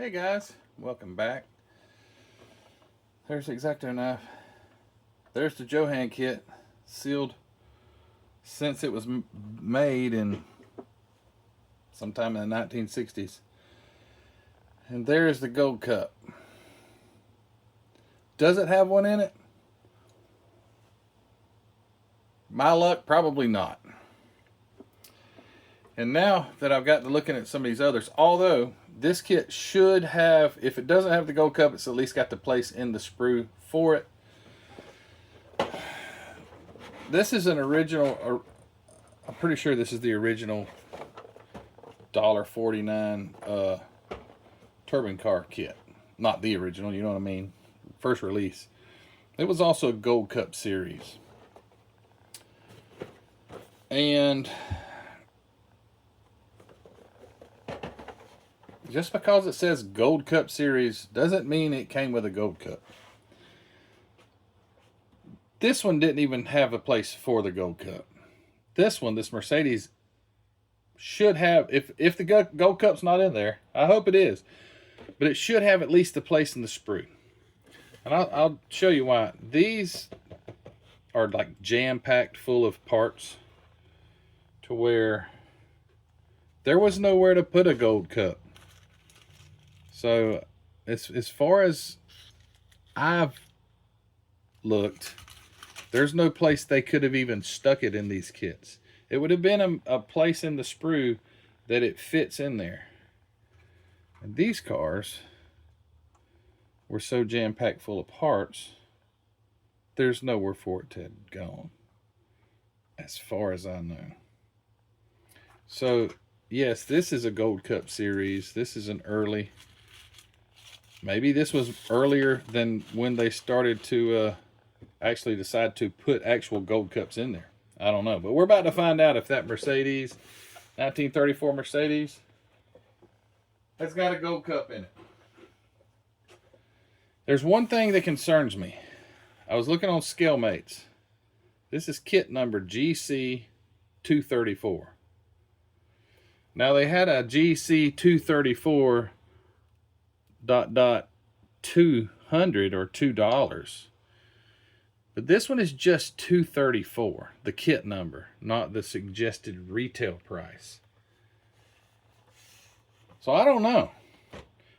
Hey guys, welcome back. There's the X-Acto knife. There's the Johan kit, sealed since it was made in sometime in the 1960s. And there's the gold cup. Does it have one in it? My luck, probably not. And now that I've got to looking at some of these others, although this kit should have, if it doesn't have the gold cup, it's at least got the place in the sprue for it. This is an original, I'm pretty sure this is the original $1.49 turbine car kit. Not the original, you know what I mean? First release. It was also a gold cup series. And just because it says Gold Cup Series doesn't mean it came with a Gold Cup. This one didn't even have a place for the Gold Cup. This one, this Mercedes, should have, if the Gold Cup's not in there, I hope it is, but it should have at least a place in the sprue. And I'll show you why. These are like jam-packed full of parts to where there was nowhere to put a Gold Cup. So, as far as I've looked, there's no place they could have even stuck it in these kits. It would have been a place in the sprue that it fits in there. And these cars were so jam-packed full of parts, there's nowhere for it to have gone, as far as I know. So, yes, this is a Gold Cup series. This is an early... Maybe this was earlier than when they started to actually decide to put actual gold cups in there. I don't know. But we're about to find out if that Mercedes, 1934 Mercedes, has got a gold cup in it. There's one thing that concerns me. I was looking on ScaleMates. This is kit number GC234. Now they had a GC234 ... 200 or $2, but this one is just $234, the kit number, not the suggested retail price. So I don't know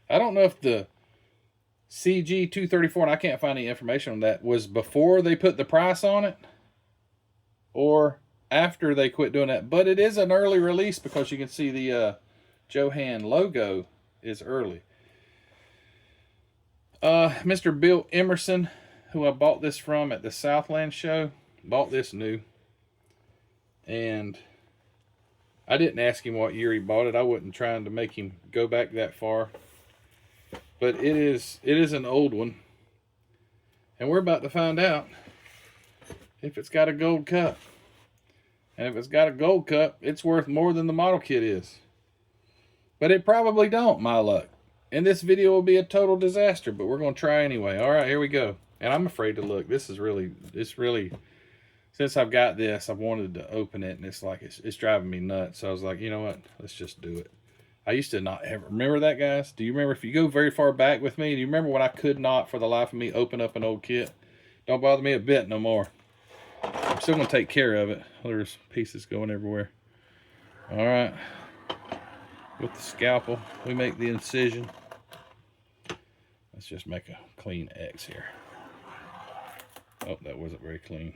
if the CG234, and I can't find any information on that, was before they put the price on it or after they quit doing that. But it is an early release because you can see the Johan logo is early. Mr. Bill Emerson, who I bought this from at the Southland show, bought this new. And I didn't ask him what year he bought it. I wasn't trying to make him go back that far. But it is an old one. And we're about to find out if it's got a gold cup. And if it's got a gold cup, it's worth more than the model kit is. But it probably don't, my luck. And this video will be a total disaster, but we're going to try anyway. All right, here we go. And I'm afraid to look. It's really, since I've got this, I've wanted to open it, and it's driving me nuts. So I was like, you know what? Let's just do it. I used to not ever, remember that, guys? Do you remember, if you go very far back with me, do you remember when I could not, for the life of me, open up an old kit? Don't bother me a bit no more. I'm still going to take care of it. There's pieces going everywhere. All right. With the scalpel, we make the incision. Let's just make a clean X here. Oh, that wasn't very clean.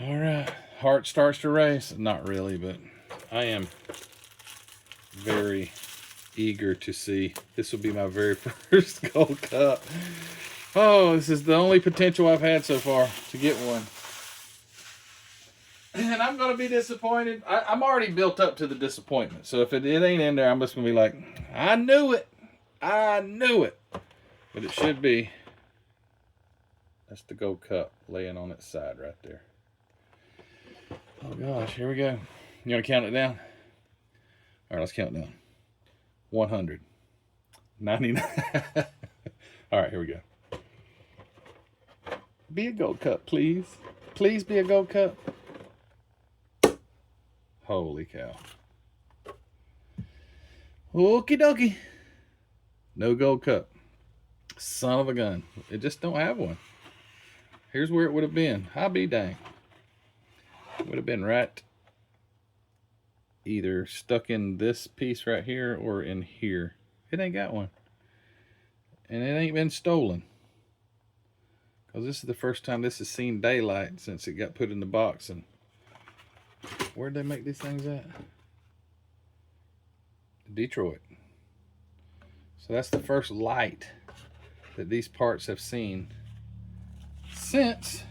All right, heart starts to race. Not really, but I am very eager to see. This will be my very first gold cup. Oh, this is the only potential I've had so far to get one. And I'm going to be disappointed. I'm already built up to the disappointment. So if it ain't in there, I'm just going to be like, I knew it. I knew it. But it should be. That's the gold cup laying on its side right there. Oh gosh, here we go. You want to count it down? All right, let's count it down. 100. 99. All right, here we go. Be a gold cup, please. Please be a gold cup. Holy cow. Okie dokie. No gold cup. Son of a gun. It just don't have one. Here's where it would have been. I'll be dang. It would have been right either stuck in this piece right here or in here. It ain't got one. And it ain't been stolen. Because this is the first time this has seen daylight since it got put in the box. And where'd they make these things at? Detroit. So that's the first light that these parts have seen since,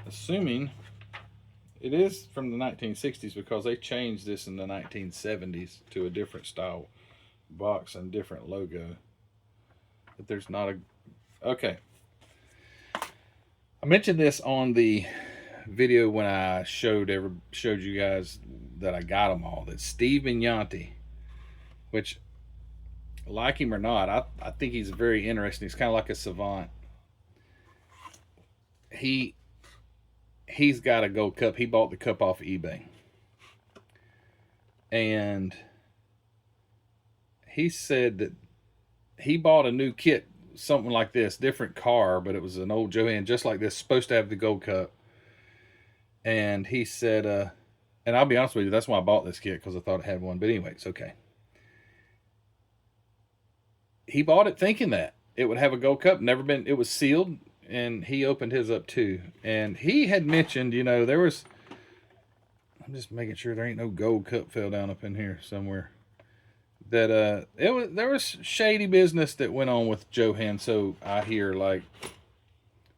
assuming it is from the 1960s, because they changed this in the 1970s to a different style box and different logo. But there's not a... Okay. I mentioned this on the video when I showed you guys that I got them all. That Steve Vignanti, which, like him or not, I think he's very interesting. He's kind of like a savant. He's got a gold cup. He bought the cup off of eBay. And he said that he bought a new kit, something like this, different car, but it was an old Johan just like this, supposed to have the gold cup. And he said, and I'll be honest with you, that's why I bought this kit, because I thought it had one. But anyway, it's okay. He bought it thinking that it would have a gold cup. It was sealed, and he opened his up too. And he had mentioned, there was, I'm just making sure there ain't no gold cup fell down up in here somewhere. That there was shady business that went on with Johan. So I hear, like,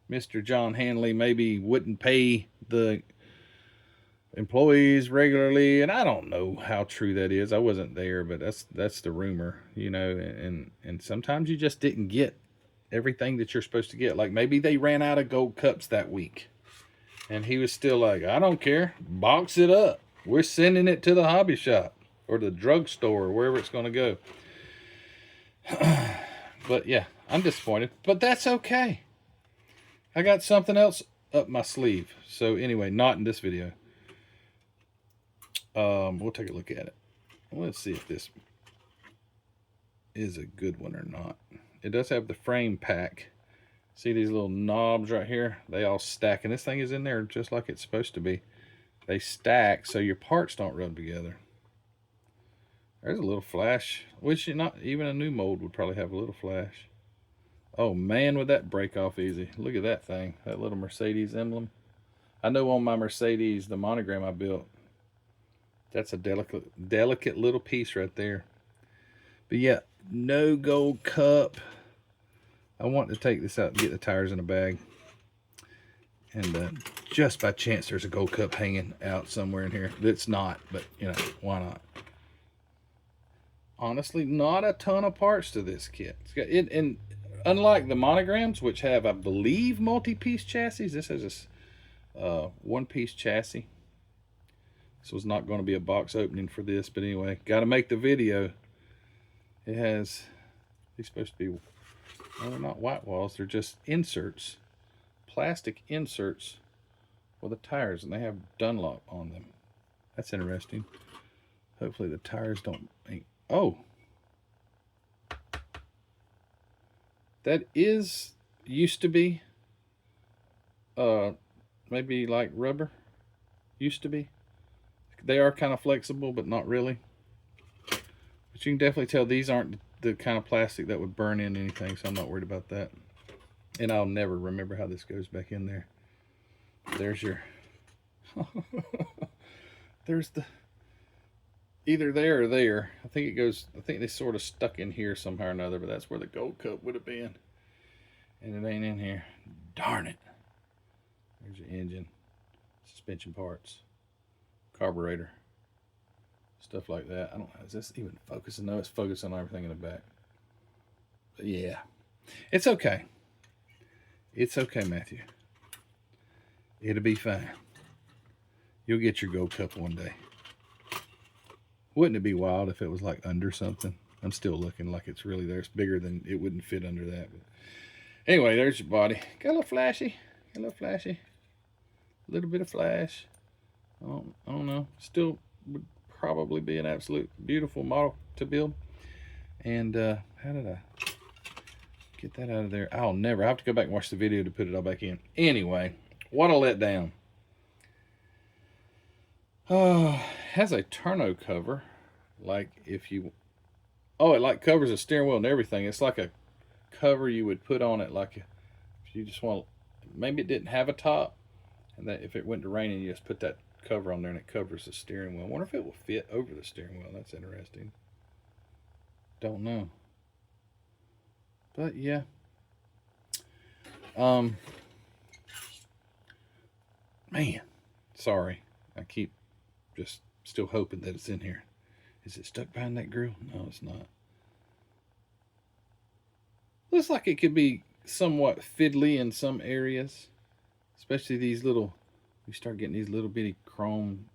Mr. John Hanley maybe wouldn't pay the employees regularly, and I don't know how true that is. I wasn't there, but that's the rumor, and sometimes you just didn't get everything that you're supposed to get. Like, maybe they ran out of gold cups that week, and he was still like, I don't care, box it up, we're sending it to the hobby shop or the drugstore or wherever it's going to go. But yeah, I'm disappointed, but that's okay. I got something else up my sleeve. So anyway, not in this video. We'll take a look at it. Let's see if this is a good one or not. It does have the frame pack. See these little knobs right here? They all stack, and this thing is in there just like it's supposed to be. They stack so your parts don't rub together. There's a little flash, which not even a new mold would probably have a little flash. Oh man, would that break off easy. Look at that thing, that little Mercedes emblem. I know on my Mercedes, the monogram I built, that's a delicate little piece right there. But yeah, no gold cup. I want to take this out and get the tires in a bag. And just by chance, there's a gold cup hanging out somewhere in here. It's not, but why not? Honestly, not a ton of parts to this kit. It's got it, and unlike the monograms, which have, I believe, multi-piece chassis, this has a one-piece chassis. This was not going to be a box opening for this, but anyway, got to make the video. It has, these supposed to be, well, they're not white walls, they're just inserts, plastic inserts for the tires, and they have Dunlop on them. That's interesting. Hopefully the tires don't, oh, that used to be, maybe like rubber, used to be. They are kind of flexible, but not really. But you can definitely tell these aren't the kind of plastic that would burn in anything, so I'm not worried about that. And I'll never remember how this goes back in there. There's your... There's the... Either there or there. I think they sort of stuck in here somehow or another, but that's where the gold cup would have been. And it ain't in here. Darn it. There's your engine. Suspension parts. Carburetor, stuff like that. I don't know, is this even focusing? No, it's focusing on everything in the back. But yeah, it's okay. It's okay, Matthew. It'll be fine. You'll get your gold cup one day. Wouldn't it be wild if it was like under something? I'm still looking like it's really there. It's bigger than it wouldn't fit under that. But anyway, there's your body. Got a little flashy. A little bit of flash. I don't know. Still would probably be an absolute beautiful model to build. And how did I get that out of there? I'll never. I have to go back and watch the video to put it all back in. Anyway, what a letdown. Has a tonneau cover. Like if you... Oh, it like covers the steering wheel and everything. It's like a cover you would put on it, like if you just want... Maybe it didn't have a top. And that if it went to rain and you just put that cover on there and it covers the steering wheel. I wonder if it will fit over the steering wheel. That's interesting. Don't know. But yeah. Man, sorry. I keep just still hoping that it's in here. Is it stuck behind that grill? No, it's not. Looks like it could be somewhat fiddly in some areas. Especially these little, we start getting these little bitty chrome,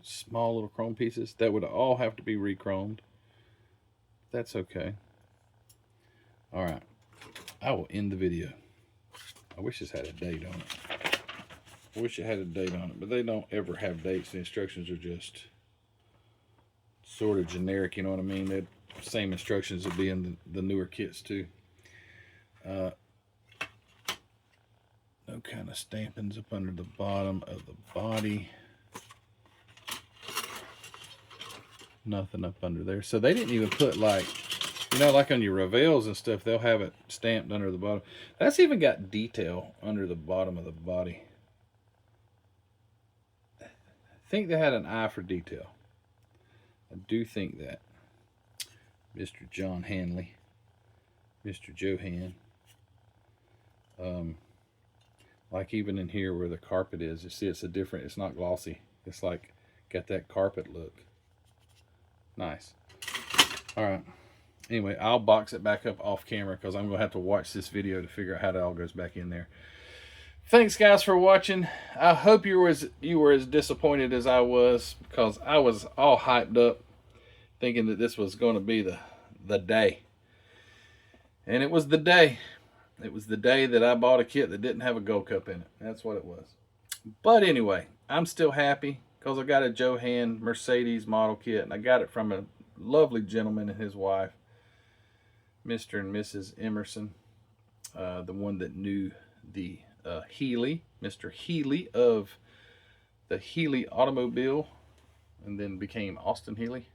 small little chrome pieces. That would all have to be re-chromed. That's okay. Alright. I will end the video. I wish this had a date on it. I wish it had a date on it, but they don't ever have dates. The instructions are just sort of generic, you know what I mean? The same instructions will be in the newer kits too. No kind of stampings up under the bottom of the body. Nothing up under there. So they didn't even put, like, you know, like on your Revels and stuff, they'll have it stamped under the bottom. That's even got detail under the bottom of the body. I think they had an eye for detail. I do think that. Mr. John Hanley. Mr. Johan. Like even in here where the carpet is, you see it's a different, it's not glossy. It's like got that carpet look. Nice. Alright. Anyway, I'll box it back up off camera because I'm going to have to watch this video to figure out how it all goes back in there. Thanks guys for watching. I hope you were as disappointed as I was, because I was all hyped up thinking that this was going to be the day. And it was the day. It was the day that I bought a kit that didn't have a Gold Cup in it. That's what it was. But anyway, I'm still happy because I got a Johan Mercedes model kit, and I got it from a lovely gentleman and his wife, Mr. and Mrs. Emerson, the one that knew the Healy, Mr. Healy of the Healy Automobile, and then became Austin Healy.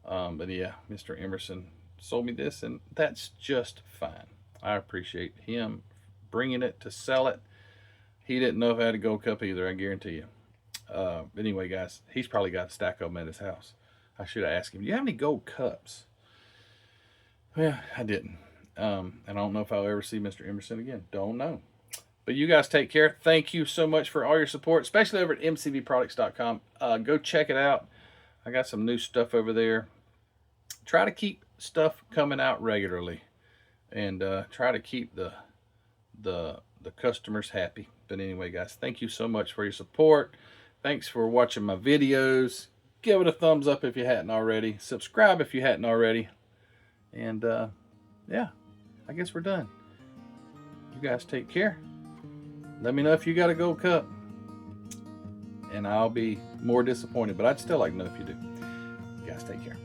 But yeah, Mr. Emerson sold me this, and that's just fine. I appreciate him bringing it to sell it. He didn't know if I had a Gold Cup either, I guarantee you. But anyway, guys, he's probably got a stack of them at his house. I should have asked him, do you have any Gold Cups? Well, I didn't. And I don't know if I'll ever see Mr. Emerson again. Don't know. But you guys take care. Thank you so much for all your support, especially over at mcvproducts.com. Go check it out. I got some new stuff over there. Try to keep stuff coming out regularly, and try to keep the customers happy. But anyway, guys, thank you so much for your support. Thanks for watching my videos. Give it a thumbs up if you hadn't already. Subscribe if you hadn't already. And yeah, I guess we're done. You guys take care. Let me know if you got a Gold Cup, and I'll be more disappointed, but I'd still like to know if you do. You guys take care.